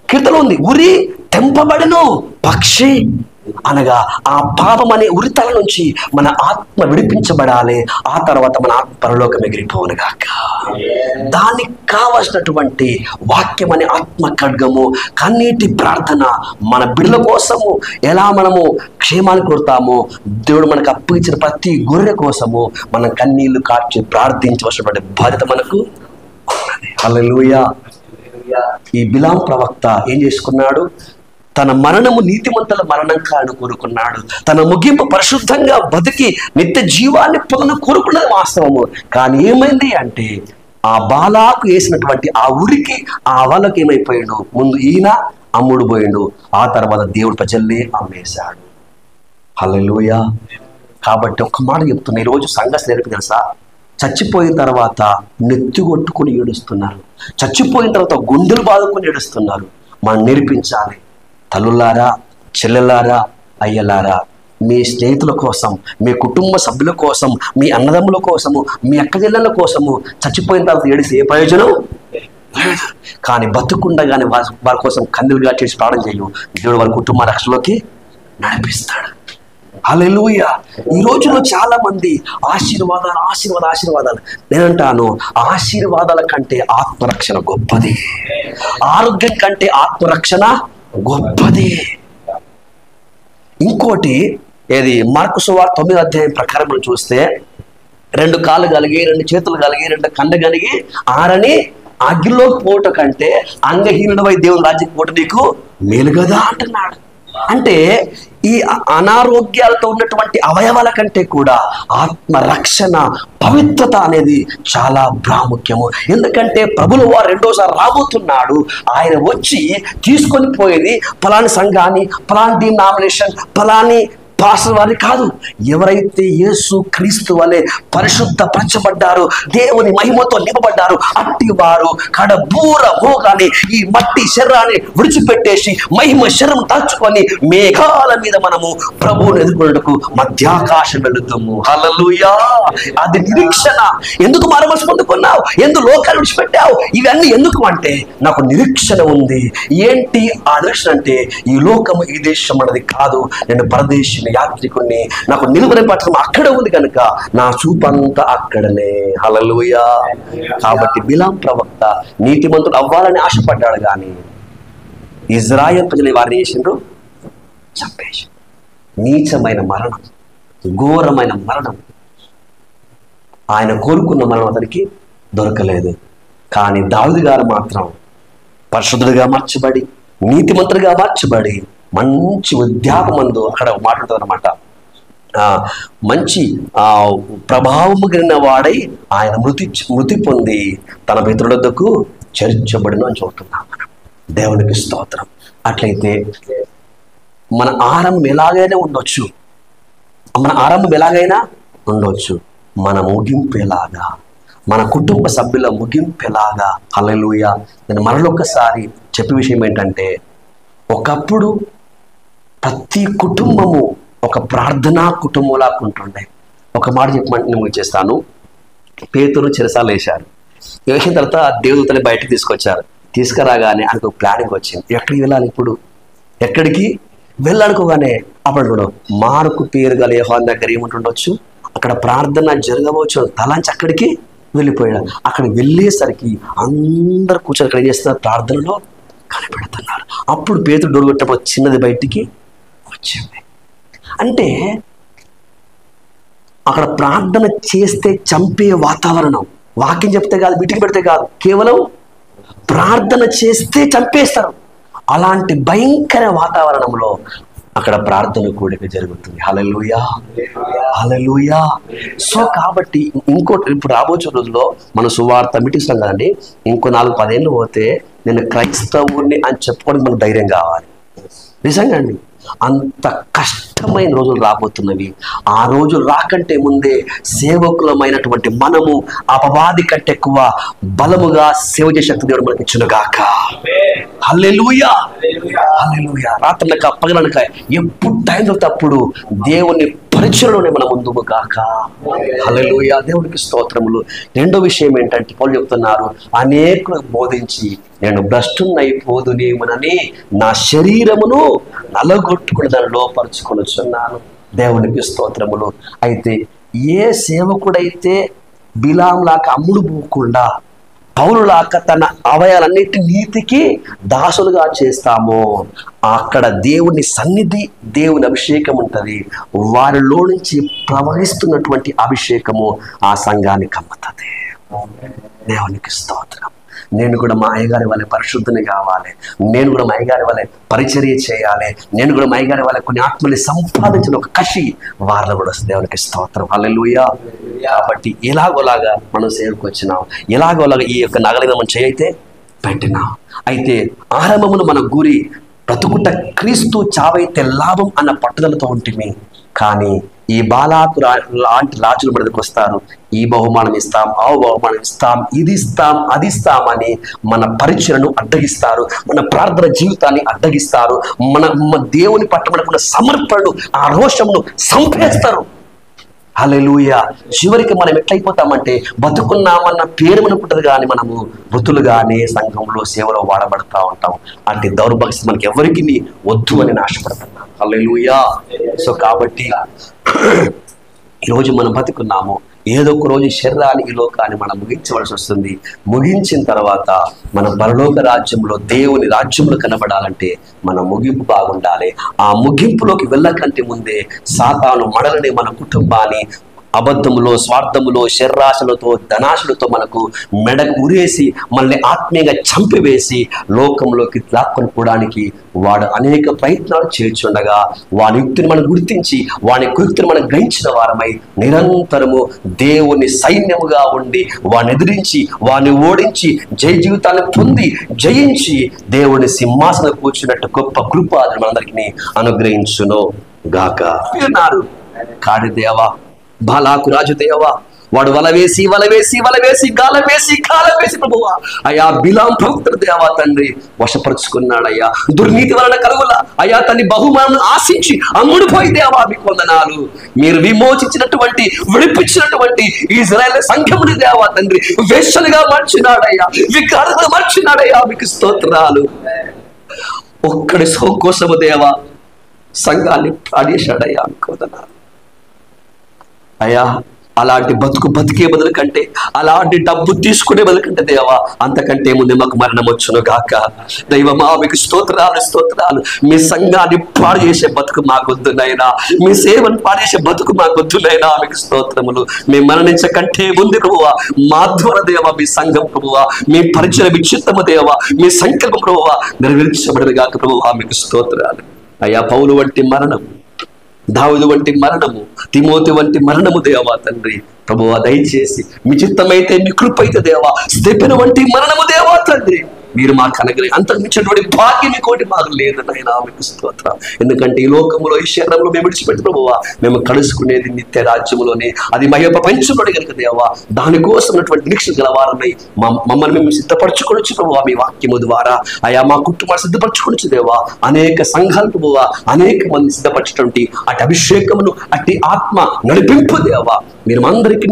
కీర్తన ఉంది, ఉరి తెంపబడను పక్షి అనగా ఆ పాపం అనే ఉరితల నుంచి మన ఆత్మ విడిపించబడాలి. ఆ తర్వాత మన ఆత్మ పరలోకం ఎగిరిపోనుగాక. దానికి కావలసినటువంటి వాక్యం అనే ఆత్మ ఖడ్గము, కన్నీటి ప్రార్థన, మన బిడ్డల కోసము ఎలా మనము క్షేమాన్ని కోరుతామో, దేవుడు మనకు అప్పగించిన ప్రతి గొర్రె కోసము మనం కన్నీళ్లు కార్చి ప్రార్థించవలసినటువంటి బాధ్యత మనకు ఉన్నది. హల్లెలూయా. ఈ బిలాం ప్రవక్త ఏం చేసుకున్నాడు? తన మరణము నీతిమంతుల మరణం కాను కోరుకున్నాడు. తన ముగింపు పరిశుద్ధంగా బతికి నిత్య జీవాన్ని పొందను కోరుకున్నది వాస్తవము. కానీ ఏమైంది అంటే, ఆ బాలాకు వేసినటువంటి ఆ ఉరికి, ఆ వాళ్ళకి ఏమైపోయాడు? ముందు ఈయన అమ్ముడు పోయాడు, ఆ తర్వాత దేవుడు ప్రజల్ని అమ్మేశాడు. హల్లెలూయా. కాబట్టి ఒక్క మాట చెప్తున్నా, ఈరోజు సంఘస్థులు ఎరుపు తెలుసా? చచ్చిపోయిన తర్వాత నెత్తి కొట్టుకుని ఏడుస్తున్నారు, చచ్చిపోయిన తర్వాత గుండెలు బాదుకుని ఏడుస్తున్నారు. మనం నేర్పించాలి. తల్లులారా, చెల్లెలారా, అయ్యలారా, మీ స్నేహితుల కోసం, మీ కుటుంబ సభ్యుల కోసం, మీ అన్నదమ్ముల కోసము, మీ అక్కజెల్లెల కోసము చచ్చిపోయిన తర్వాత ఏడిసి ఏ ప్రయోజనం? కానీ బతుకుండగానే వారి కోసం కన్నీరుగా చేసి ప్రార్థన చేయు, దేవుడు వారి కుటుంబ రక్షణలోకి నడిపిస్తాడు. హల్లెలూయా. ఈ రోజులో చాలా మంది ఆశీర్వాదాలు. నేనంటాను, ఆశీర్వాదాల కంటే ఆత్మరక్షణ గొప్పది, ఆరోగ్యం కంటే ఆత్మరక్షణ గొప్పది. ఇంకోటి ఏది? మార్కు సువార్త 9వ అధ్యాయం ప్రకారం మనం చూస్తే, 2 కాళ్ళు కలిగి, 2 చేతులు కలిగి, 2 కళ్ళు కలిగి ఆరని అగ్నిలోకి పోవటం కంటే అంగహీనుడవై దేవుని రాజ్యానికి పోవటం నీకు మేలు కదా అంటున్నాడు. అంటే ఈ అనారోగ్యాలతో ఉన్నటువంటి అవయవాల కంటే కూడా ఆత్మరక్షణ, పవిత్రత అనేది చాలా ప్రాముఖ్యము. ఎందుకంటే ప్రభువు వారు 2వసారి రాబోతున్నాడు. ఆయన వచ్చి తీసుకొని పోయేది ఫలాని సంఘాన్ని, ఫలాని డినామినేషన్, ఫలాని పాస్టర్ వారిని కాదు. ఎవరైతే యేసు క్రీస్తు వలె పరిశుద్ధపరచబడ్డారో, దేవుని మహిమతో నింపబడ్డారు, అట్టి వారు కడబూర మోగానే ఈ మట్టి శరీరాన్ని విడిచిపెట్టేసి మహిమ శరీరం దాచుకొని మేఘాల మీద మనము ప్రభువుని ఎదుర్కొనేందుకు మధ్యాకాశం వెళుతాము. హల్లెలూయా. అది నిరీక్షణ. ఎందుకు మారమనసు పొందుకున్నావు? ఎందుకు లోకాన్ని విడిచిపెట్టావు? ఇవన్నీ ఎందుకు అంటే నాకు నిరీక్షణ ఉంది. ఏంటి ఆ నిరీక్షణ అంటే, ఈ లోకము ఈ దేశం అన్నది కాదు, నేను పరదేశిని, యాత్రికుణ్ణి, నాకు నిలువని పట్టణం అక్కడ ఉంది కనుక నా చూపంతా అక్కడనే. హల్లెలూయా. కాబట్టి బిలాం ప్రవక్త నీతిమంతుడు అవ్వాలని ఆశపడ్డాడు, కానీ ఇజ్రాయేల్ ప్రజలు వారిని చేసిండ్రు, చంపేసి. నీచమైన మరణం, ఘోరమైన మరణం. ఆయన కోరుకున్న మరణం అతనికి దొరకలేదు. కానీ దావీదు గారు మాత్రం పరిశుద్ధుడిగా మార్చబడి, నీతిమంతుడిగా మార్చబడి, మంచి వృద్ధాపమందు అక్కడ మాట్లాడుతుంది అనమాట. మంచి ప్రభావము కలిగిన వాడై ఆయన మృతి పొంది తన పితరుల వద్దకు చేర్చబడిన అని చూస్తున్నాం మనం. దేవునికి స్తోత్రం. అట్లయితే మన ఆరంభం ఎలాగైనా ఉండొచ్చు, మన ముగింపు ఎలాగా, మన కుటుంబ సభ్యుల ముగింపు ఎలాగా. హల్లెలూయా. నేను మరొకసారి చెప్పే విషయం ఏంటంటే, ఒకప్పుడు ప్రతి కుటుంబము ఒక ప్రార్థనా కుటుంబంలా ఉంటుండే. ఒక మాట చెప్పమంటే నేను చేస్తాను. పేతురు చెరసాలు వేశారు. వేసిన తర్వాత దేవదూతని బయటకు తీసుకొచ్చారు. తీసుకురాగానే ఆయనకు ఒక ప్లానింగ్ వచ్చింది. ఎక్కడికి వెళ్ళాలి ఇప్పుడు, ఎక్కడికి వెళ్ళాలనుకోగానే అప్పుడు మార్కు పేరు గల యోహాను దగ్గర ఏముంటుండొచ్చు, అక్కడ ప్రార్థన జరగవచ్చు. తలాంచి అక్కడికి వెళ్ళిపోయాడు. అక్కడికి వెళ్ళేసరికి అందరు కూర్చొని అక్కడ చేస్తున్నారు, ప్రార్థనలో కనిపెడుతున్నారు. అప్పుడు పేతురు డోర్ కొట్టినప్పుడు చిన్నది బయటికి వచ్చింది. అంటే అక్కడ ప్రార్థన చేస్తే చంపే వాతావరణం. వాక్యం చెప్తే కాదు, మీటింగ్ పెడితే కాదు, కేవలం ప్రార్థన చేస్తే చంపేస్తారు. అలాంటి భయంకర వాతావరణంలో అక్కడ ప్రార్థన కూడిక జరుగుతుంది. హల్లెలూయా, హల్లెలూయా. సో కాబట్టి ఇంకోటి, ఇప్పుడు రాబోయే రోజుల్లో మన సువార్త మీటింగ్స్ కదండి, ఇంకో 4-10 ఏళ్ళు పోతే నేను క్రైస్తవుని అని చెప్పుకోవడానికి మనకు ధైర్యం కావాలి. నిజంగా అండి, అంత కష్టమైన రోజులు రాబోతున్నవి. ఆ రోజులు రాకంటే ముందే సేవకులమైనటువంటి మనము అపవాది కంటే ఎక్కువ బలముగా సేవ చేసే శక్తి దేవుడు మనకి ఇచ్చునుగాక. హల్లెలూయా, హల్లెలూయా. రాత్రులక పగలనక ఎప్పుడు టైం దొరికితే అప్పుడు దేవుని పరిచయంలోనే మనం ముందుకు గాక. హల్లెలూయా, దేవునికి స్తోత్రములు. రెండో విషయం ఏంటంటే పౌలు చెప్తున్నారు, అనేకులు బోధించి నేను భ్రష్టున్నైపోదునేమోనని నా శరీరమును నలగొట్టుకుని దాన్ని లోపరుచుకొనుచున్నాను. దేవునికి స్తోత్రములు. అయితే ఏ సేవకుడైతే బిలాంలాగా అమ్ముడు పోకుండా పౌలులాగా తన అవయాలన్నిటి నీతికి దాసులుగా చేస్తామో, అక్కడ దేవుని సన్నిధి, దేవుని అభిషేకం ఉంటుంది. వారిలో నుంచి ప్రవహిస్తున్నటువంటి అభిషేకము ఆ సంఘానికి అమ్ముతుంది. దేవునికి స్తోత్రం. నేను కూడా మా అయ్యగారి వాళ్ళ పరిశుద్ధిని కావాలి, నేను కూడా మా అయ్యగారి వాళ్ళ పరిచర్య చేయాలి, నేను కూడా మా అయ్యగారి వాళ్ళ కొన్ని ఆత్మల్ని సంపాదించిన ఒక కషి వారిలో కూడా వస్తుంది. దేవునికి స్తోత్రం. హల్లెలూయా. కాబట్టి ఎలాగోలాగా మనం సేవకు వచ్చినాం, ఎలాగోలాగా ఈ యొక్క నగలిని మనం చేయైతే పెట్టినాం. అయితే ఆరంభమును మన గురి బ్రతుకుట క్రీస్తు, చావైతే లాభం అన్న పట్టుదలతో ఉంటుంది. కానీ ఈ బాలాకు లాంటి రాజులు మన దగ్గరకు వస్తారు. ఈ బహుమానం ఇస్తాం, ఆ బహుమానం ఇస్తాం, ఇది ఇస్తాం, అది ఇస్తామని మన పరిచయను అడ్డగిస్తారు, మన ప్రార్థన జీవితాన్ని అడ్డగిస్తారు, మన దేవుని పట్ల మనకున్న సమర్పణను, ఆ రోషమును సంపేస్తారు. హల్లెలూయా. చివరికి మనం ఎట్లయిపోతామంటే, బతుకున్నామన్న పేరు మనకుంటుంది, కానీ మనము వృత్తులుగానే సంఘంలో సేవలో వాడబడతా ఉంటాం. అంటే దౌర్భాగ్యం మనకి ఎవరికి వద్దు అని ఆశపడుతున్నాం. హల్లెలూయా. సో కాబట్టి ఈరోజు మనం బతుకున్నాము, ఏదో ఒక రోజు శరీరాన్ని, ఈ లోకాన్ని మనం ముగించవలసి వస్తుంది. ముగించిన తర్వాత మన పరలోక రాజ్యంలో, దేవుని రాజ్యంలో కనబడాలంటే మన ముగింపు బాగుండాలి. ఆ ముగింపులోకి వెళ్ళకంటే ముందే సాతాను మనల్ని, మన కుటుంబాన్ని అబద్ధములో, స్వార్థములో, శరీరాశలతో, ధనాశలతో మనకు మెడకు ఉరేసి మనల్ని ఆత్మీయంగా చంపివేసి లోకంలోకి లాక్కొని పోవడానికి వాడు అనేక ప్రయత్నాలు చేర్చుండగా, వాని యుక్తిని మనం గుర్తించి వాని కుయుక్తిని మనం గ్రహించిన వారమై నిరంతరము దేవుని సైన్యముగా ఉండి వాని ఎదిరించి, వాని ఓడించి, జయ జీవితాన్ని పొంది జయించి దేవుని సింహాసనం కూర్చున్నట్టు గొప్ప కృప మనందరికీ అనుగ్రహించును. గాక అన్నారు. కాడి దేవా, బాలాకు రాజు దేవా, వాడు వలవేసి గాలం వేసి ప్రభువా అయ్యా బిలాం ప్రవక్తను దేవా తండ్రి వశపరుచుకున్నాడయ్యా. దుర్నీతి వలన కలుగుల అయ్యా తన్ని బహుమానం ఆశించి అమ్ముడుపోయి దేవా మీకు వందనాలు. మీరు విమోచించినటువంటి విడిపించినటువంటి ఇశ్రాయేలు సంఘముని దేవా తండ్రి వేశ్యలుగా మార్చినాడయ్యా, వికారంగా మార్చినాడయ్యా, మీకు స్తోత్రాలు. ఒక్కడి కోసము దేవా సంఘాన్ని పాడేశాడయ్యా, మీకు వందనాలు అయ్యా. అలాంటి బతికే బదులు కంటే, అలాంటి డబ్బు తీసుకునే బదులు కంటే దేవా అంతకంటే ముందు మాకు మరణం వచ్చును గాక. దైవమా మీకు స్తోత్రాలు. మీ సంఘాన్ని పాడు చేసే బతుకు మాకొద్దునైనా, మీ సేవను పాడు చేసే బతుకు మాకొద్దునైనా, మీకు స్తోత్రములు. మీ మరణించకంటే ముందు ప్రభువా మా ద్వారా దేవా మీ సంఘం ప్రభువా, మీ పరిచయం విచిత్తము దేవా, మీ సంకల్పం ప్రభువా నెరవేర్చబడదు గాక ప్రభువా, మీకు స్తోత్రాలు అయ్యా. పౌలు వంటి మరణం, దావీదు వంటి మరణము, తిమోతి వంటి మరణము దేవా తండ్రి ప్రభువా దయచేసి మీ చిత్తమైతే, మీ కృప అయితే దేవా స్టెఫెను వంటి మరణము దేవా తండ్రి మీరు మాకు అనుగ్రహం అంతమించినటువంటి భాగ్యం కోటి మాకు లేదు నాయనా, మీకు స్తోత్రం. ఎందుకంటే ఈ లోకములో ఈ శరీరంలో మేము విడిచిపెట్టి ప్రభువా మేము కలుసుకునేది నిత్య రాజ్యములోనే, అది మహిమ ప్రపంచంలోనే కనుక దేవా దానికోసం ఉన్నటువంటి నిరీక్షణ గలవారమై మమ్మల్ని మేము సిద్ధపరచుకోవచ్చు ప్రభువా. మీ వాక్యము ద్వారా అయా మా కుటుంబాన్ని సిద్ధపరచుకోవచ్చు దేవా. అనేక సంఘాలు ప్రభువా అనేక మంది సిద్ధపరచటువంటి అటు అభిషేకమును, అట్టి ఆత్మ నడిపింపు దేవా మీరు అందరికీ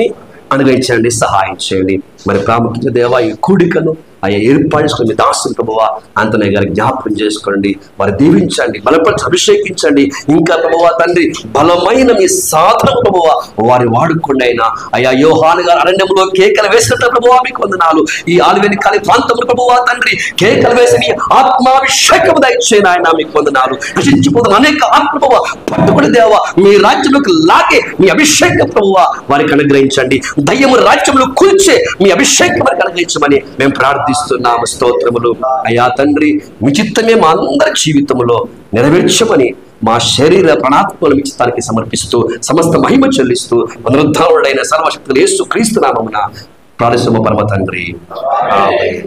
అనుగ్రహించండి, సహాయం చేయండి. మరి ప్రాముఖ్యంగా దేవా ఈ కూడికను అయ్యా ఏర్పాటు చేసుకుని మీ దాసులు ప్రభువా అంతనే గారి జ్ఞాపకం చేసుకోండి, వారు దీవించండి, బలపరిచి అభిషేకించండి. ఇంకా ప్రభువా తండ్రి బలమైన మీ సాధన ప్రభువా వారి వాడుకోండి అయినా. అయ్యా యోహాను గారు అరణ్యంలో కేకలు వేసినట్టు ప్రభువా మీకు వందనాలు. ఈ ఆలివేని కాలి ప్రాంతంలో ప్రభువా తండ్రి కేకలు వేసి మీ ఆత్మాభిషేకం దయచేయను ఆయన, మీకు వందనాలు. నశించిపోతున్న అనేక ఆత్మ ప్రభువా పట్టుకుని దేవా మీ రాజ్యంలోకి లాగే మీ అభిషేకం ప్రభువా వారికి అనుగ్రహించండి. దయ్యము రాజ్యంలో కూల్చే మీ అభిషేకం వారికి అనుగ్రహించమని మేము ప్రార్థిస్తున్నాము. స్తోత్రములు అయ్యా తండ్రి. మీ చిత్తమే మా అందరి జీవితంలో నెరవేర్చమని మా శరీర ప్రణాత్మల చిత్తానికి సమర్పిస్తూ సమస్త మహిమ చెల్లిస్తూ పునరుద్ధారుడైన సర్వశక్తులు యేసు క్రీస్తు నామమున ప్రార్థిస్తున్నాము పరమ తండ్రి. ఆమేన్.